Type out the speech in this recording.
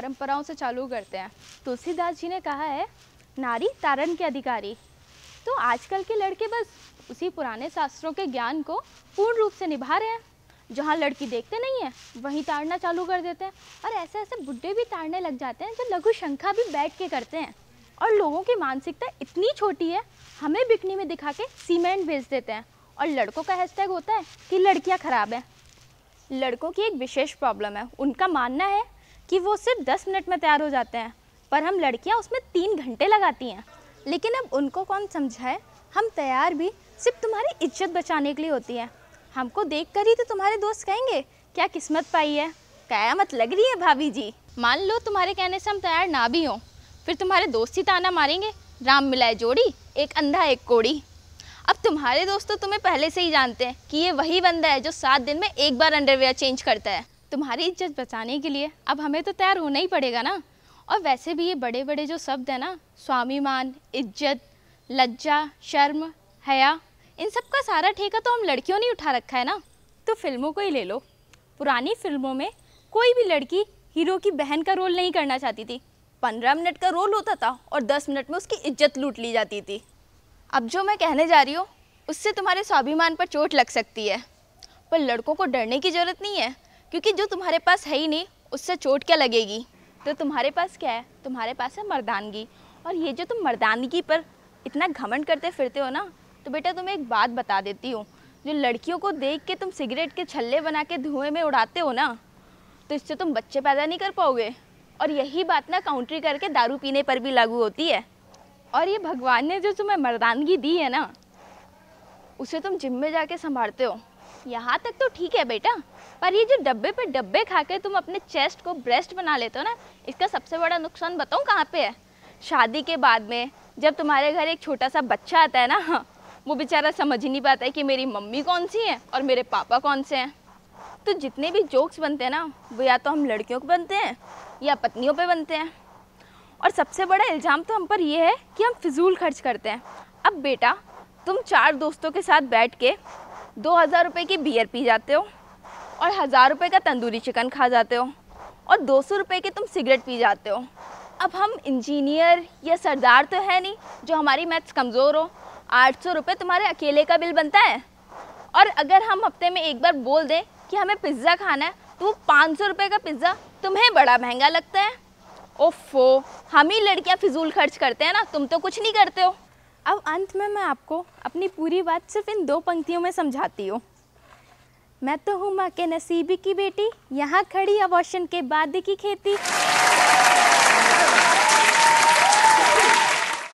परंपराओं से चालू करते हैं। तुलसीदास जी ने कहा है, नारी तारण के अधिकारी। तो आजकल के लड़के बस उसी पुराने शास्त्रों के ज्ञान को पूर्ण रूप से निभा रहे हैं। जहाँ लड़की देखते नहीं है वहीं ताड़ना चालू कर देते हैं, और ऐसे ऐसे बुड्ढे भी ताड़ने लग जाते हैं जो लघु शंका भी बैठ के करते हैं। और लोगों की मानसिकता इतनी छोटी है, हमें बिकनी में दिखा के सीमेंट भेज देते हैं। और लड़कों का हैशटैग होता है कि लड़कियां खराब हैं। लड़कों की एक विशेष प्रॉब्लम है, उनका मानना है कि वो सिर्फ 10 मिनट में तैयार हो जाते हैं, पर हम लड़कियां उसमें 3 घंटे लगाती हैं। लेकिन अब उनको कौन समझाए, हम तैयार भी सिर्फ तुम्हारी इज्जत बचाने के लिए होती है। हमको देख कर ही तो तुम्हारे दोस्त कहेंगे क्या किस्मत पाई है, कयामत लग रही है भाभी जी। मान लो तुम्हारे कहने से हम तैयार ना भी हों, फिर तुम्हारे दोस्त ही ताना मारेंगे, राम मिलाए जोड़ी, एक अंधा एक कोड़ी। अब तुम्हारे दोस्त तो तुम्हें पहले से ही जानते हैं कि ये वही बंदा है जो 7 दिन में एक बार अंडरवेयर चेंज करता है। तुम्हारी इज्जत बचाने के लिए अब हमें तो तैयार होना ही पड़ेगा ना। और वैसे भी ये बड़े बड़े जो शब्द हैं ना, स्वाभिमान, इज्जत, लज्जा, शर्म, हया, इन सब का सारा ठेका तो हम लड़कियों ने उठा रखा है ना। तो फिल्मों को ही ले लो, पुरानी फिल्मों में कोई भी लड़की हीरो की बहन का रोल नहीं करना चाहती थी। 15 मिनट का रोल होता था और 10 मिनट में उसकी इज्जत लूट ली जाती थी। अब जो मैं कहने जा रही हूँ उससे तुम्हारे स्वाभिमान पर चोट लग सकती है, पर लड़कों को डरने की ज़रूरत नहीं है, क्योंकि जो तुम्हारे पास है ही नहीं उससे चोट क्या लगेगी। तो तुम्हारे पास क्या है, तुम्हारे पास है मर्दानगी। और ये जो तुम मर्दानगी पर इतना घमंड करते फिरते हो ना, तो बेटा तुम्हें एक बात बता देती हूँ, जो लड़कियों को देख के तुम सिगरेट के छल्ले बना के धुएं में उड़ाते हो ना, तो इससे तुम बच्चे पैदा नहीं कर पाओगे। और यही बात ना काउंट्री करके दारू पीने पर भी लागू होती है। और ये भगवान ने जो तुम्हें मर्दानगी दी है ना, उसे तुम जिम में जाके संभालते हो, यहाँ तक तो ठीक है बेटा। पर ये जो डब्बे पे डब्बे खा के तुम अपने चेस्ट को ब्रेस्ट बना लेते हो ना, इसका सबसे बड़ा नुकसान बताऊँ कहाँ पे है? शादी के बाद में जब तुम्हारे घर एक छोटा सा बच्चा आता है ना, वो बेचारा समझ ही नहीं पाता है कि मेरी मम्मी कौन सी है और मेरे पापा कौन से हैं। तो जितने भी जोक्स बनते हैं ना, वो या तो हम लड़कियों को बनते हैं या पत्नियों पे बनते हैं। और सबसे बड़ा इल्ज़ाम तो हम पर ये है कि हम फिजूल खर्च करते हैं। अब बेटा तुम 4 दोस्तों के साथ बैठ के 2000 रुपये की बियर पी जाते हो, और 1000 रुपये का तंदूरी चिकन खा जाते हो, और 200 रुपये की तुम सिगरेट पी जाते हो। अब हम इंजीनियर या सरदार तो है नहीं जो हमारी मैथ्स कमज़ोर हो। 800 रुपये तुम्हारे अकेले का बिल बनता है। और अगर हम हफ्ते में एक बार बोल दें कि हमें पिज़्ज़ा खाना है, तो वो 500 रुपये का पिज़्ज़ा तुम्हें बड़ा महंगा लगता है। ओफो, हम ही लड़कियां फिजूल खर्च करते हैं ना, तुम तो कुछ नहीं करते हो। अब अंत में मैं आपको अपनी पूरी बात सिर्फ इन 2 पंक्तियों में समझाती हूँ। मैं तो हूँ माँ के नसीबी की बेटी, यहाँ खड़ी अबॉर्शन के बाद की खेती।